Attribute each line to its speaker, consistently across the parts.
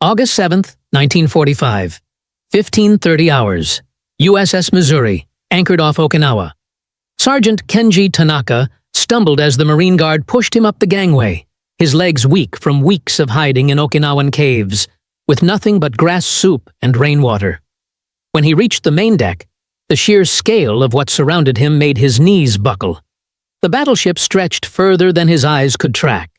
Speaker 1: August 7th, 1945. 15:30 hours. USS Missouri, anchored off Okinawa. Sergeant Kenji Tanaka stumbled as the Marine Guard pushed him up the gangway, his legs weak from weeks of hiding in Okinawan caves, with nothing but grass soup and rainwater. When he reached the main deck, the sheer scale of what surrounded him made his knees buckle. The battleship stretched further than his eyes could track,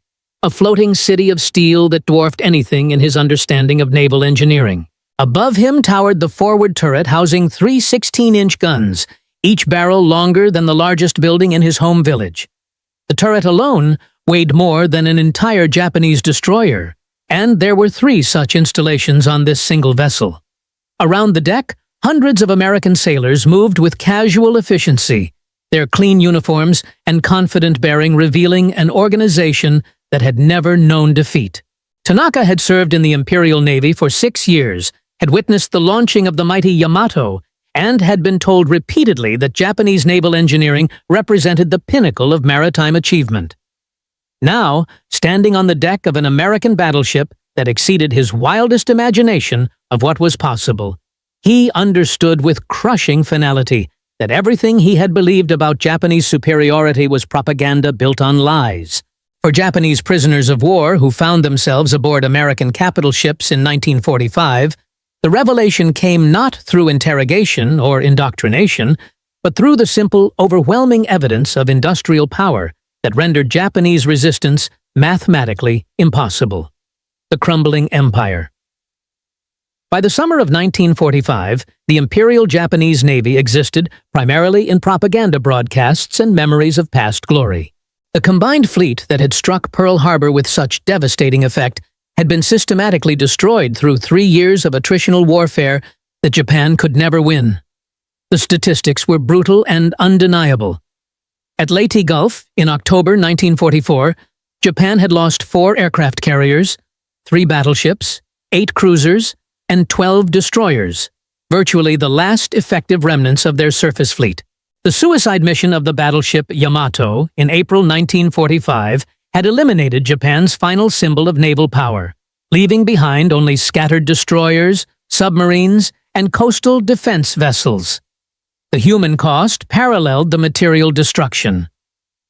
Speaker 1: a floating city of steel that dwarfed anything in his understanding of naval engineering. Above him towered the forward turret housing 3 16-inch guns, each barrel longer than the largest building in his home village. The turret alone weighed more than an entire Japanese destroyer, and there were 3 such installations on this single vessel. Around the deck, hundreds of American sailors moved with casual efficiency, their clean uniforms and confident bearing revealing an organization that had never known defeat. Tanaka had served in the Imperial Navy for 6 years, had witnessed the launching of the mighty Yamato, and had been told repeatedly that Japanese naval engineering represented the pinnacle of maritime achievement. Now, standing on the deck of an American battleship that exceeded his wildest imagination of what was possible, he understood with crushing finality that everything he had believed about Japanese superiority was propaganda built on lies. For Japanese prisoners of war who found themselves aboard American capital ships in 1945, the revelation came not through interrogation or indoctrination, but through the simple, overwhelming evidence of industrial power that rendered Japanese resistance mathematically impossible. The crumbling empire. By the summer of 1945, the Imperial Japanese Navy existed primarily in propaganda broadcasts and memories of past glory. The combined fleet that had struck Pearl Harbor with such devastating effect had been systematically destroyed through 3 years of attritional warfare that Japan could never win. The statistics were brutal and undeniable. At Leyte Gulf, in October 1944, Japan had lost 4 aircraft carriers, 3 battleships, 8 cruisers, and 12 destroyers, virtually the last effective remnants of their surface fleet. The suicide mission of the battleship Yamato in April 1945 had eliminated Japan's final symbol of naval power, leaving behind only scattered destroyers, submarines, and coastal defense vessels. The human cost paralleled the material destruction.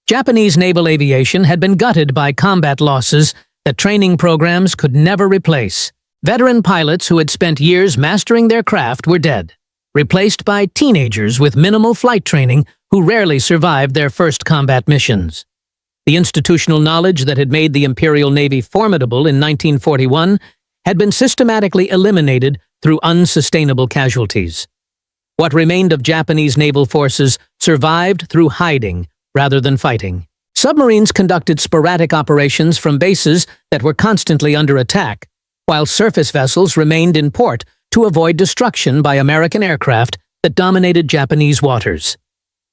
Speaker 1: Japanese naval aviation had been gutted by combat losses that training programs could never replace. Veteran pilots who had spent years mastering their craft were dead, replaced by teenagers with minimal flight training who rarely survived their first combat missions. The institutional knowledge that had made the Imperial Navy formidable in 1941 had been systematically eliminated through unsustainable casualties. What remained of Japanese naval forces survived through hiding rather than fighting. Submarines conducted sporadic operations from bases that were constantly under attack, while surface vessels remained in port to avoid destruction by American aircraft that dominated Japanese waters.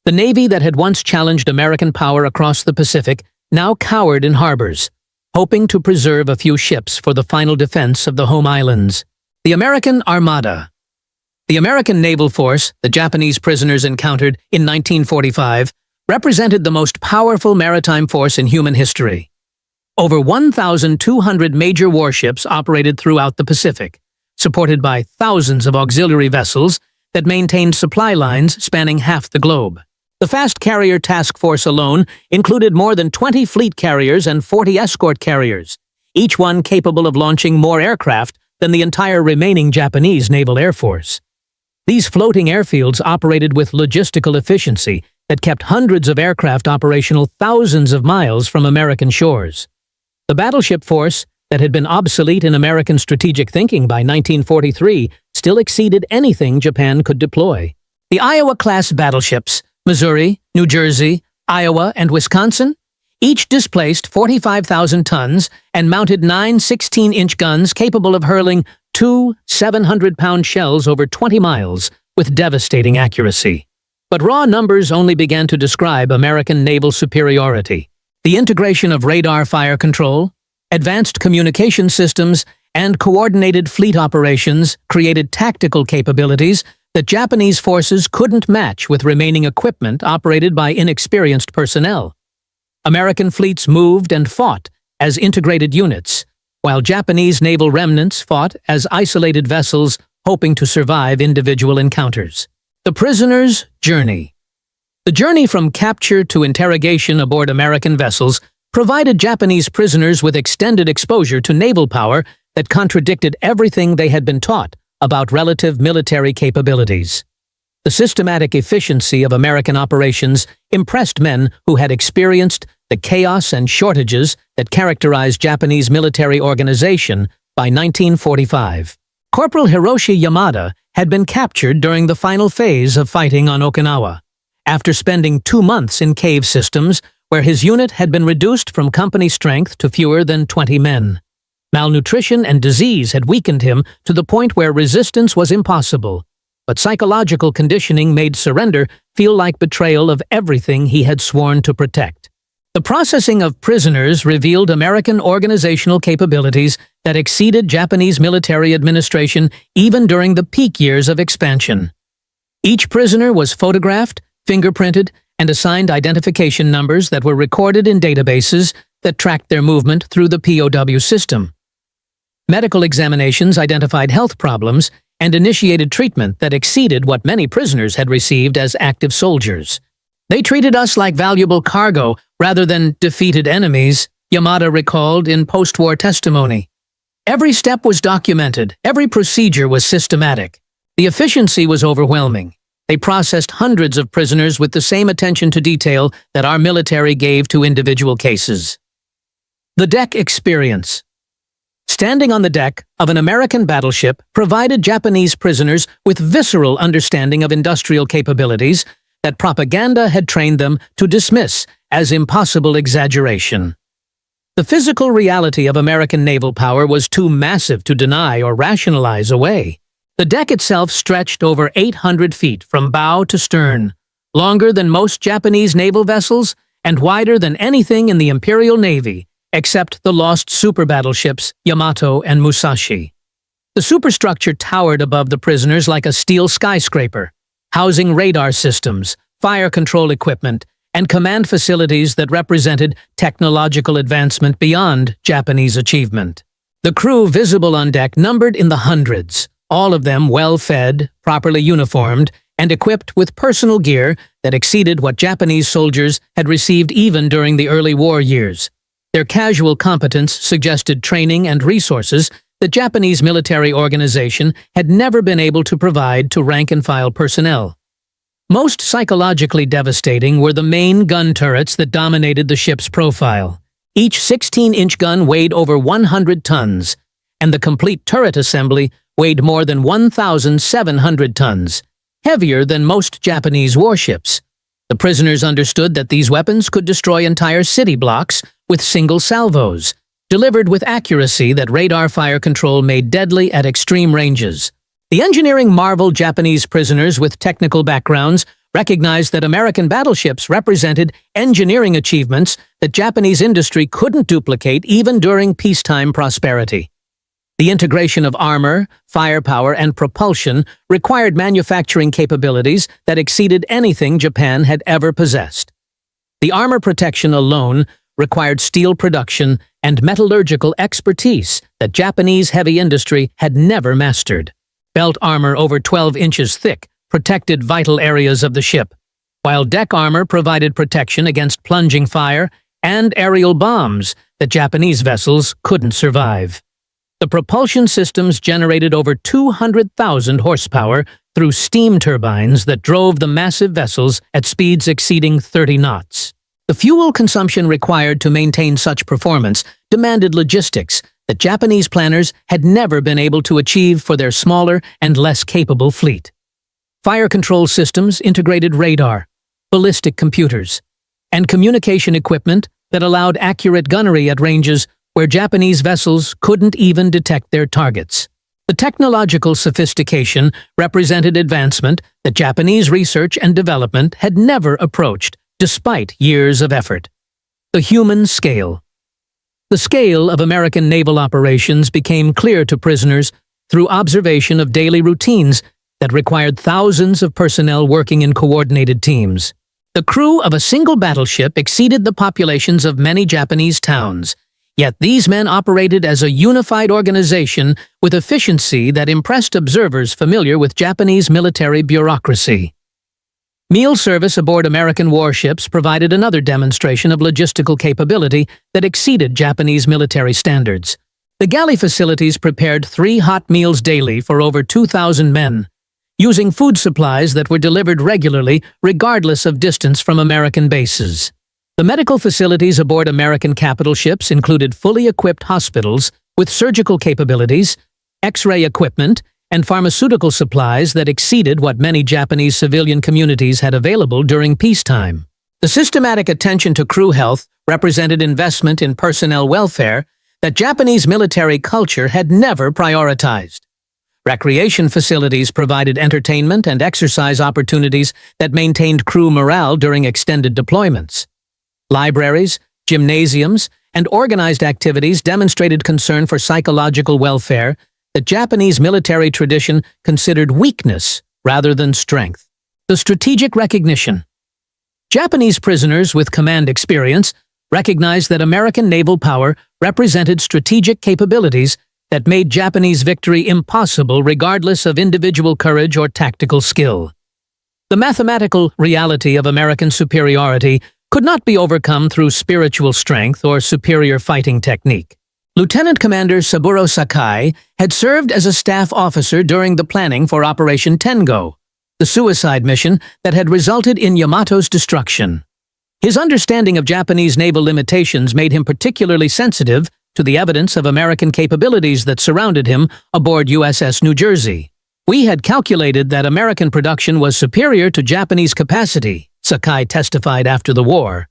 Speaker 1: The Navy that had once challenged American power across the Pacific now cowered in harbors, hoping to preserve a few ships for the final defense of the home islands. The American Armada. The American naval force the Japanese prisoners encountered in 1945 represented the most powerful maritime force in human history. Over 1,200 major warships operated throughout the Pacific, supported by thousands of auxiliary vessels that maintained supply lines spanning half the globe. The Fast Carrier Task Force alone included more than 20 fleet carriers and 40 escort carriers, each one capable of launching more aircraft than the entire remaining Japanese Naval Air Force. These floating airfields operated with logistical efficiency that kept hundreds of aircraft operational thousands of miles from American shores. The battleship force that had been obsolete in American strategic thinking by 1943 still exceeded anything Japan could deploy. The Iowa-class battleships, Missouri, New Jersey, Iowa, and Wisconsin, each displaced 45,000 tons and mounted 9 16-inch guns capable of hurling 2 700-pound shells over 20 miles with devastating accuracy. But raw numbers only began to describe American naval superiority. The integration of radar fire control, advanced communication systems, and coordinated fleet operations created tactical capabilities that Japanese forces couldn't match with remaining equipment operated by inexperienced personnel. American fleets moved and fought as integrated units, while Japanese naval remnants fought as isolated vessels hoping to survive individual encounters. The prisoner's journey. The journey from capture to interrogation aboard American vessels provided Japanese prisoners with extended exposure to naval power that contradicted everything they had been taught about relative military capabilities. The systematic efficiency of American operations impressed men who had experienced the chaos and shortages that characterized Japanese military organization by 1945. Corporal Hiroshi Yamada had been captured during the final phase of fighting on Okinawa, after spending 2 months in cave systems where his unit had been reduced from company strength to fewer than 20 men. Malnutrition and disease had weakened him to the point where resistance was impossible, but psychological conditioning made surrender feel like betrayal of everything he had sworn to protect. The processing of prisoners revealed American organizational capabilities that exceeded Japanese military administration even during the peak years of expansion. Each prisoner was photographed, fingerprinted, and assigned identification numbers that were recorded in databases that tracked their movement through the POW system. Medical examinations identified health problems and initiated treatment that exceeded what many prisoners had received as active soldiers. "They treated us like valuable cargo rather than defeated enemies," Yamada recalled in post-war testimony. Every step was documented, every procedure was systematic. The efficiency was overwhelming. They processed hundreds of prisoners with the same attention to detail that our military gave to individual cases. The deck experience. Standing on the deck of an American battleship provided Japanese prisoners with visceral understanding of industrial capabilities that propaganda had trained them to dismiss as impossible exaggeration. The physical reality of American naval power was too massive to deny or rationalize away. The deck itself stretched over 800 feet from bow to stern, longer than most Japanese naval vessels and wider than anything in the Imperial Navy, except the lost super battleships Yamato and Musashi. The superstructure towered above the prisoners like a steel skyscraper, housing radar systems, fire control equipment, and command facilities that represented technological advancement beyond Japanese achievement. The crew visible on deck numbered in the hundreds, all of them well-fed, properly uniformed, and equipped with personal gear that exceeded what Japanese soldiers had received even during the early war years. Their casual competence suggested training and resources that Japanese military organization had never been able to provide to rank-and-file personnel. Most psychologically devastating were the main gun turrets that dominated the ship's profile. Each 16-inch gun weighed over 100 tons, and the complete turret assembly weighed more than 1,700 tons, heavier than most Japanese warships. The prisoners understood that these weapons could destroy entire city blocks with single salvos, delivered with accuracy that radar fire control made deadly at extreme ranges. The engineering marvel Japanese prisoners with technical backgrounds recognized that American battleships represented engineering achievements that Japanese industry couldn't duplicate even during peacetime prosperity. The integration of armor, firepower, and propulsion required manufacturing capabilities that exceeded anything Japan had ever possessed. The armor protection alone required steel production and metallurgical expertise that Japanese heavy industry had never mastered. Belt armor over 12 inches thick protected vital areas of the ship, while deck armor provided protection against plunging fire and aerial bombs that Japanese vessels couldn't survive. The propulsion systems generated over 200,000 horsepower through steam turbines that drove the massive vessels at speeds exceeding 30 knots. The fuel consumption required to maintain such performance demanded logistics that Japanese planners had never been able to achieve for their smaller and less capable fleet. Fire control systems integrated radar, ballistic computers, and communication equipment that allowed accurate gunnery at ranges where Japanese vessels couldn't even detect their targets. The technological sophistication represented advancement that Japanese research and development had never approached, despite years of effort. The human scale. The scale of American naval operations became clear to prisoners through observation of daily routines that required thousands of personnel working in coordinated teams. The crew of a single battleship exceeded the populations of many Japanese towns, Yet these men operated as a unified organization with efficiency that impressed observers familiar with Japanese military bureaucracy. Meal service aboard American warships provided another demonstration of logistical capability that exceeded Japanese military standards. The galley facilities prepared 3 hot meals daily for over 2,000 men, using food supplies that were delivered regularly regardless of distance from American bases. The medical facilities aboard American capital ships included fully equipped hospitals with surgical capabilities, X-ray equipment, and pharmaceutical supplies that exceeded what many Japanese civilian communities had available during peacetime. The systematic attention to crew health represented investment in personnel welfare that Japanese military culture had never prioritized. Recreation facilities provided entertainment and exercise opportunities that maintained crew morale during extended deployments. Libraries, gymnasiums, and organized activities demonstrated concern for psychological welfare that Japanese military tradition considered weakness rather than strength. The strategic recognition. Japanese prisoners with command experience recognized that American naval power represented strategic capabilities that made Japanese victory impossible regardless of individual courage or tactical skill. The mathematical reality of American superiority could not be overcome through spiritual strength or superior fighting technique. Lieutenant Commander Saburo Sakai had served as a staff officer during the planning for Operation Tengo, the suicide mission that had resulted in Yamato's destruction. His understanding of Japanese naval limitations made him particularly sensitive to the evidence of American capabilities that surrounded him aboard USS New Jersey. "We had calculated that American production was superior to Japanese capacity," Sakai testified after the war.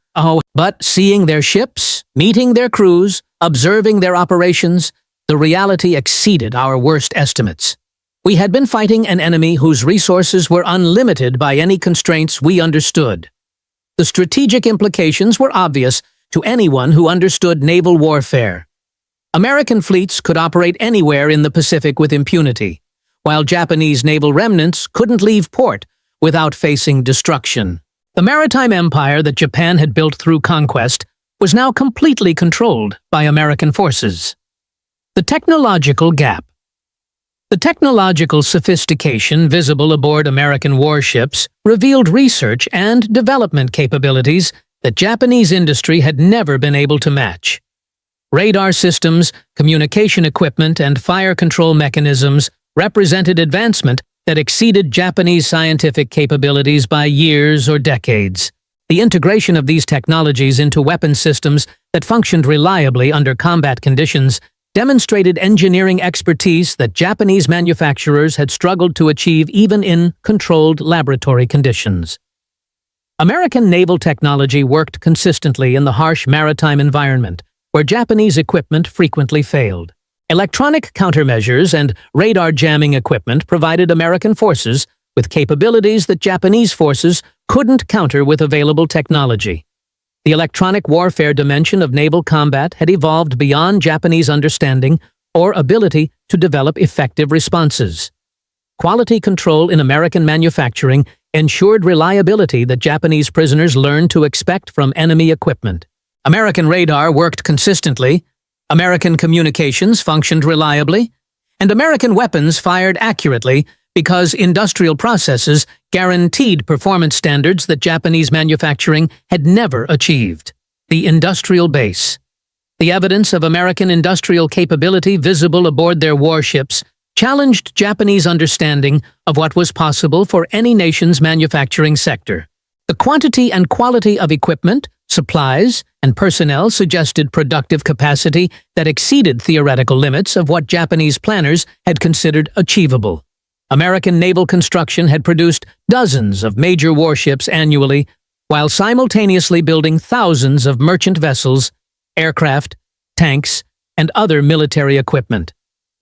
Speaker 1: But seeing their ships, meeting their crews, observing their operations, the reality exceeded our worst estimates. We had been fighting an enemy whose resources were unlimited by any constraints we understood. The strategic implications were obvious to anyone who understood naval warfare. American fleets could operate anywhere in the Pacific with impunity, while Japanese naval remnants couldn't leave port without facing destruction. The maritime empire that Japan had built through conquest was now completely controlled by American forces. The technological gap. The technological sophistication visible aboard American warships revealed research and development capabilities that Japanese industry had never been able to match. Radar systems, communication equipment, and fire control mechanisms represented advancement that exceeded Japanese scientific capabilities by years or decades. The integration of these technologies into weapon systems that functioned reliably under combat conditions demonstrated engineering expertise that Japanese manufacturers had struggled to achieve even in controlled laboratory conditions. American naval technology worked consistently in the harsh maritime environment, where Japanese equipment frequently failed. Electronic countermeasures and radar jamming equipment provided American forces with capabilities that Japanese forces couldn't counter with available technology. The electronic warfare dimension of naval combat had evolved beyond Japanese understanding or ability to develop effective responses. Quality control in American manufacturing ensured reliability that Japanese prisoners learned to expect from enemy equipment. American radar worked consistently, American communications functioned reliably, and American weapons fired accurately because industrial processes guaranteed performance standards that Japanese manufacturing had never achieved. The industrial base. The evidence of American industrial capability visible aboard their warships challenged Japanese understanding of what was possible for any nation's manufacturing sector. The quantity and quality of equipment, supplies, and personnel suggested productive capacity that exceeded theoretical limits of what Japanese planners had considered achievable. American naval construction had produced dozens of major warships annually, while simultaneously building thousands of merchant vessels, aircraft, tanks, and other military equipment.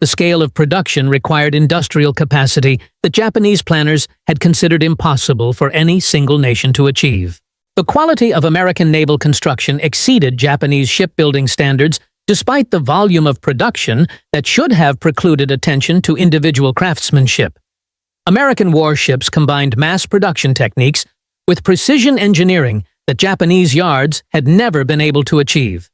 Speaker 1: The scale of production required industrial capacity that Japanese planners had considered impossible for any single nation to achieve. The quality of American naval construction exceeded Japanese shipbuilding standards despite the volume of production that should have precluded attention to individual craftsmanship. American warships combined mass production techniques with precision engineering that Japanese yards had never been able to achieve.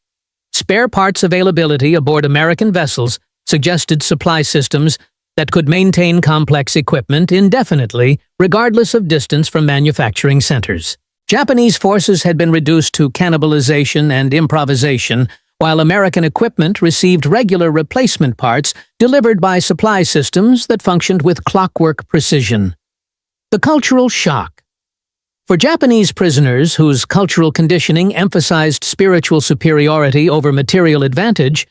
Speaker 1: Spare parts availability aboard American vessels suggested supply systems that could maintain complex equipment indefinitely, regardless of distance from manufacturing centers. Japanese forces had been reduced to cannibalization and improvisation, while American equipment received regular replacement parts delivered by supply systems that functioned with clockwork precision. The cultural shock. For Japanese prisoners whose cultural conditioning emphasized spiritual superiority over material advantage,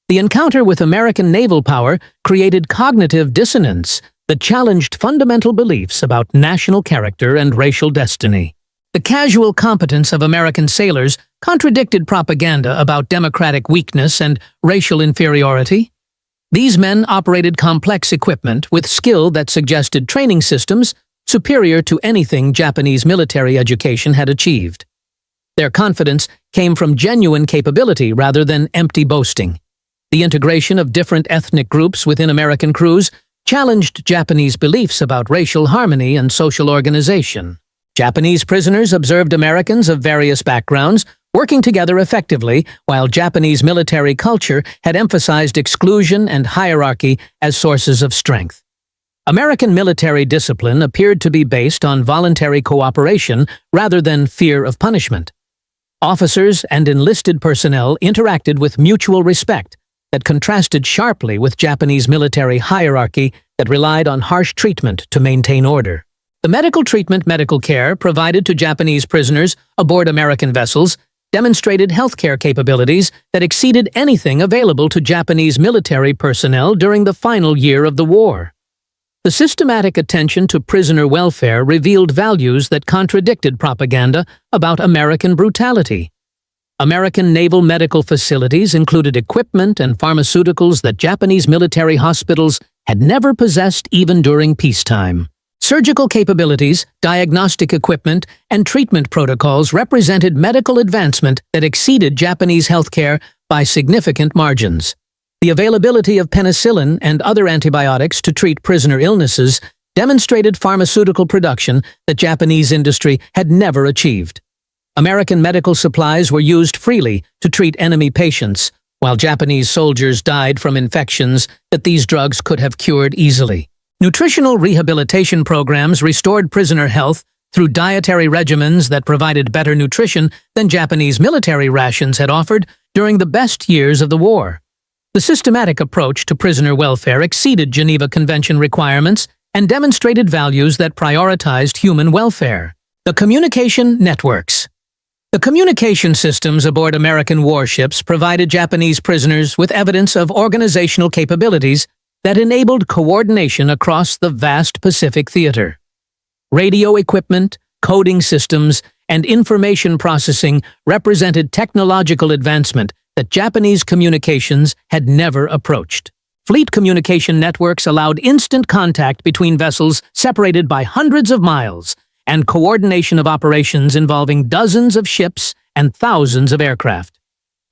Speaker 1: the encounter with American naval power created cognitive dissonance that challenged fundamental beliefs about national character and racial destiny. The casual competence of American sailors contradicted propaganda about democratic weakness and racial inferiority. These men operated complex equipment with skill that suggested training systems superior to anything Japanese military education had achieved. Their confidence came from genuine capability rather than empty boasting. The integration of different ethnic groups within American crews challenged Japanese beliefs about racial harmony and social organization. Japanese prisoners observed Americans of various backgrounds working together effectively, while Japanese military culture had emphasized exclusion and hierarchy as sources of strength. American military discipline appeared to be based on voluntary cooperation rather than fear of punishment. Officers and enlisted personnel interacted with mutual respect that contrasted sharply with Japanese military hierarchy that relied on harsh treatment to maintain order. The medical care provided to Japanese prisoners aboard American vessels demonstrated healthcare capabilities that exceeded anything available to Japanese military personnel during the final year of the war. The systematic attention to prisoner welfare revealed values that contradicted propaganda about American brutality. American naval medical facilities included equipment and pharmaceuticals that Japanese military hospitals had never possessed even during peacetime. Surgical capabilities, diagnostic equipment, and treatment protocols represented medical advancement that exceeded Japanese healthcare by significant margins. The availability of penicillin and other antibiotics to treat prisoner illnesses demonstrated pharmaceutical production that Japanese industry had never achieved. American medical supplies were used freely to treat enemy patients, while Japanese soldiers died from infections that these drugs could have cured easily. Nutritional rehabilitation programs restored prisoner health through dietary regimens that provided better nutrition than Japanese military rations had offered during the best years of the war. The systematic approach to prisoner welfare exceeded Geneva Convention requirements and demonstrated values that prioritized human welfare. The communication networks. The communication systems aboard American warships provided Japanese prisoners with evidence of organizational capabilities that enabled coordination across the vast Pacific theater. Radio equipment, coding systems, and information processing represented technological advancement that Japanese communications had never approached. Fleet communication networks allowed instant contact between vessels separated by hundreds of miles and coordination of operations involving dozens of ships and thousands of aircraft.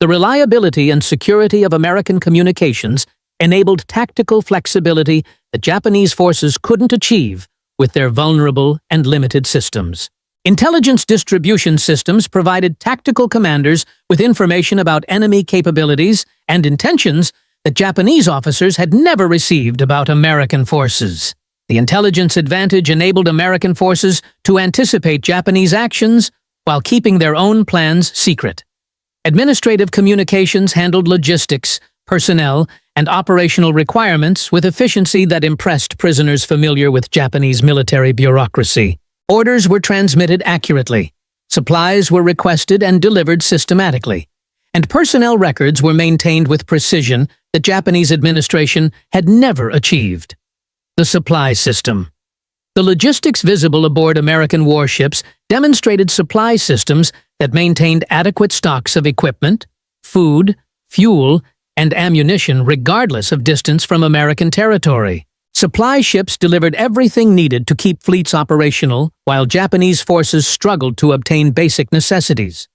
Speaker 1: The reliability and security of American communications enabled tactical flexibility that Japanese forces couldn't achieve with their vulnerable and limited systems. Intelligence distribution systems provided tactical commanders with information about enemy capabilities and intentions that Japanese officers had never received about American forces. The intelligence advantage enabled American forces to anticipate Japanese actions while keeping their own plans secret. Administrative communications handled logistics, personnel, and operational requirements with efficiency that impressed prisoners familiar with Japanese military bureaucracy. Orders were transmitted accurately, supplies were requested and delivered systematically, and personnel records were maintained with precision that Japanese administration had never achieved. The supply system. The logistics visible aboard American warships demonstrated supply systems that maintained adequate stocks of equipment, food, fuel, and ammunition regardless of distance from American territory. Supply ships delivered everything needed to keep fleets operational, while Japanese forces struggled to obtain basic necessities.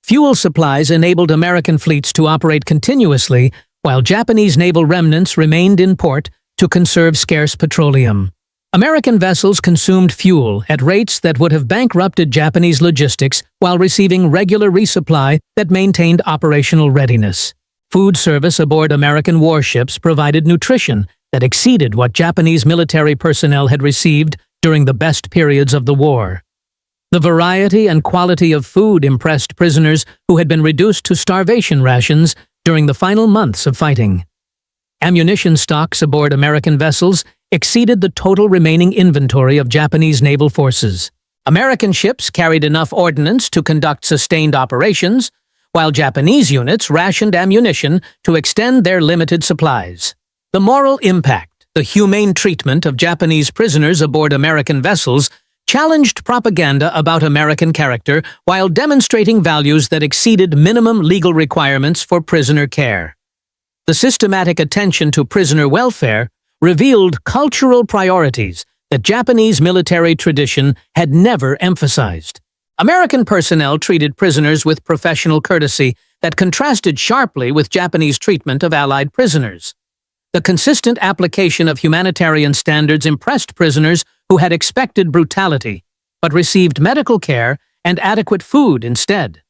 Speaker 1: Fuel supplies enabled American fleets to operate continuously, while Japanese naval remnants remained in port to conserve scarce petroleum. American vessels consumed fuel at rates that would have bankrupted Japanese logistics while receiving regular resupply that maintained operational readiness. Food service aboard American warships provided nutrition that exceeded what Japanese military personnel had received during the best periods of the war. The variety and quality of food impressed prisoners who had been reduced to starvation rations during the final months of fighting. Ammunition stocks aboard American vessels exceeded the total remaining inventory of Japanese naval forces. American ships carried enough ordnance to conduct sustained operations, while Japanese units rationed ammunition to extend their limited supplies. The moral impact, the humane treatment of Japanese prisoners aboard American vessels, challenged propaganda about American character while demonstrating values that exceeded minimum legal requirements for prisoner care. The systematic attention to prisoner welfare revealed cultural priorities that Japanese military tradition had never emphasized. American personnel treated prisoners with professional courtesy that contrasted sharply with Japanese treatment of Allied prisoners. The consistent application of humanitarian standards impressed prisoners who had expected brutality, but received medical care and adequate food instead.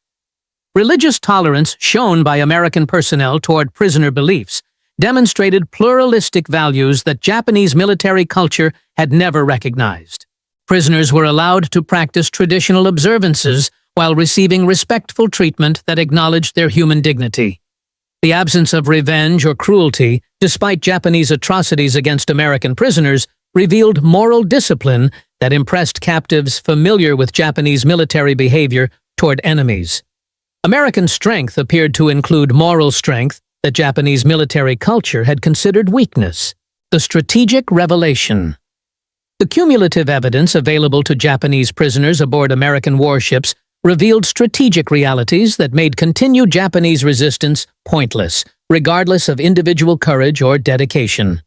Speaker 1: Religious tolerance shown by American personnel toward prisoner beliefs demonstrated pluralistic values that Japanese military culture had never recognized. Prisoners were allowed to practice traditional observances while receiving respectful treatment that acknowledged their human dignity. The absence of revenge or cruelty, despite Japanese atrocities against American prisoners, revealed moral discipline that impressed captives familiar with Japanese military behavior toward enemies. American strength appeared to include moral strength that Japanese military culture had considered weakness. The strategic revelation. The cumulative evidence available to Japanese prisoners aboard American warships revealed strategic realities that made continued Japanese resistance pointless, regardless of individual courage or dedication.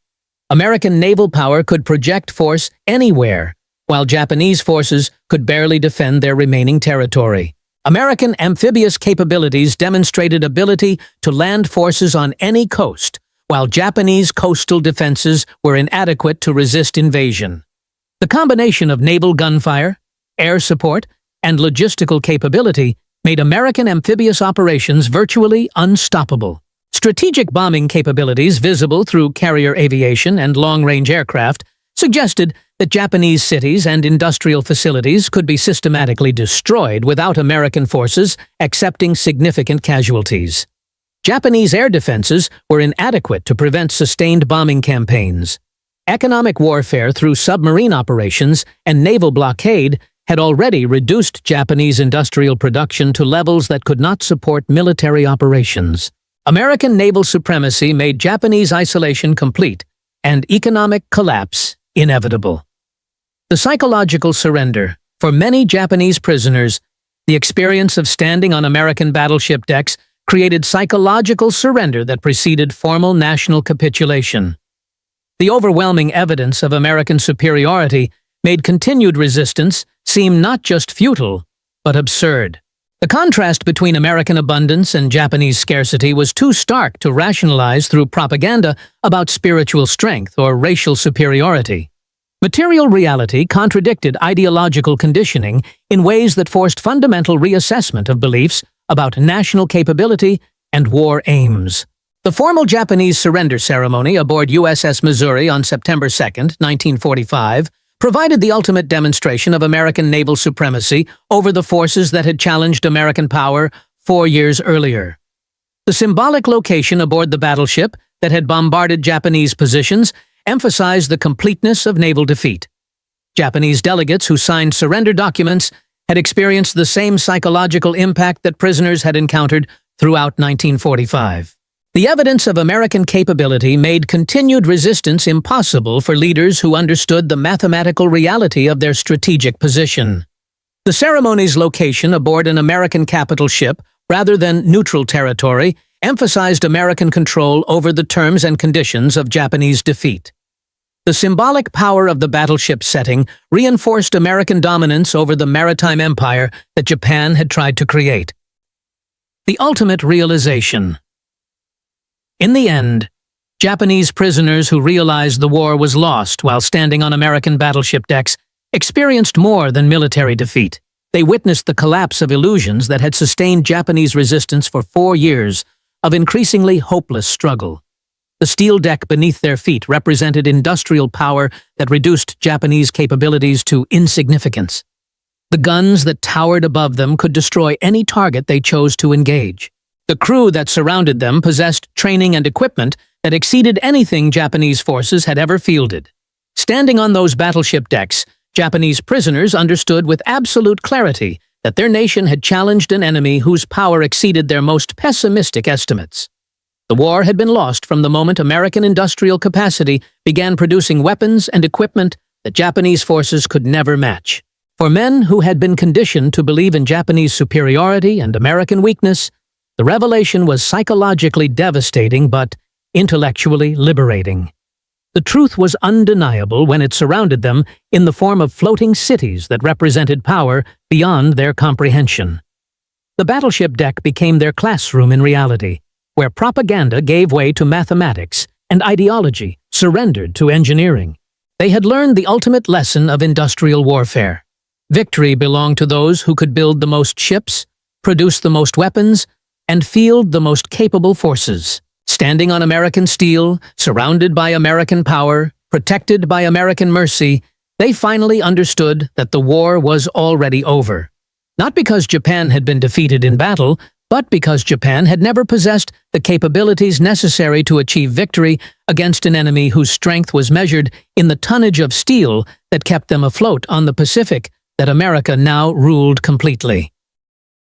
Speaker 1: American naval power could project force anywhere, while Japanese forces could barely defend their remaining territory. American amphibious capabilities demonstrated ability to land forces on any coast, while Japanese coastal defenses were inadequate to resist invasion. The combination of naval gunfire, air support, and logistical capability made American amphibious operations virtually unstoppable. Strategic bombing capabilities visible through carrier aviation and long-range aircraft suggested that Japanese cities and industrial facilities could be systematically destroyed without American forces accepting significant casualties. Japanese air defenses were inadequate to prevent sustained bombing campaigns. Economic warfare through submarine operations and naval blockade had already reduced Japanese industrial production to levels that could not support military operations. American naval supremacy made Japanese isolation complete and economic collapse inevitable. The psychological surrender. For many Japanese prisoners, the experience of standing on American battleship decks created psychological surrender that preceded formal national capitulation. The overwhelming evidence of American superiority made continued resistance seem not just futile, but absurd. The contrast between American abundance and Japanese scarcity was too stark to rationalize through propaganda about spiritual strength or racial superiority. Material reality contradicted ideological conditioning in ways that forced fundamental reassessment of beliefs about national capability and war aims. The formal Japanese surrender ceremony aboard USS Missouri on September 2, 1945, provided the ultimate demonstration of American naval supremacy over the forces that had challenged American power 4 years earlier. The symbolic location aboard the battleship that had bombarded Japanese positions emphasized the completeness of naval defeat. Japanese delegates who signed surrender documents had experienced the same psychological impact that prisoners had encountered throughout 1945. The evidence of American capability made continued resistance impossible for leaders who understood the mathematical reality of their strategic position. The ceremony's location aboard an American capital ship, rather than neutral territory, emphasized American control over the terms and conditions of Japanese defeat. The symbolic power of the battleship setting reinforced American dominance over the maritime empire that Japan had tried to create. The ultimate realization. In the end, Japanese prisoners who realized the war was lost while standing on American battleship decks experienced more than military defeat. They witnessed the collapse of illusions that had sustained Japanese resistance for 4 years of increasingly hopeless struggle. The steel deck beneath their feet represented industrial power that reduced Japanese capabilities to insignificance. The guns that towered above them could destroy any target they chose to engage. The crew that surrounded them possessed training and equipment that exceeded anything Japanese forces had ever fielded. Standing on those battleship decks, Japanese prisoners understood with absolute clarity that their nation had challenged an enemy whose power exceeded their most pessimistic estimates. The war had been lost from the moment American industrial capacity began producing weapons and equipment that Japanese forces could never match. For men who had been conditioned to believe in Japanese superiority and American weakness, the revelation was psychologically devastating but intellectually liberating. The truth was undeniable when it surrounded them in the form of floating cities that represented power beyond their comprehension. The battleship deck became their classroom in reality, where propaganda gave way to mathematics and ideology surrendered to engineering. They had learned the ultimate lesson of industrial warfare. Victory belonged to those who could build the most ships, produce the most weapons, and field the most capable forces. Standing on American steel, surrounded by American power, protected by American mercy, they finally understood that the war was already over. Not because Japan had been defeated in battle, but because Japan had never possessed the capabilities necessary to achieve victory against an enemy whose strength was measured in the tonnage of steel that kept them afloat on the Pacific that America now ruled completely.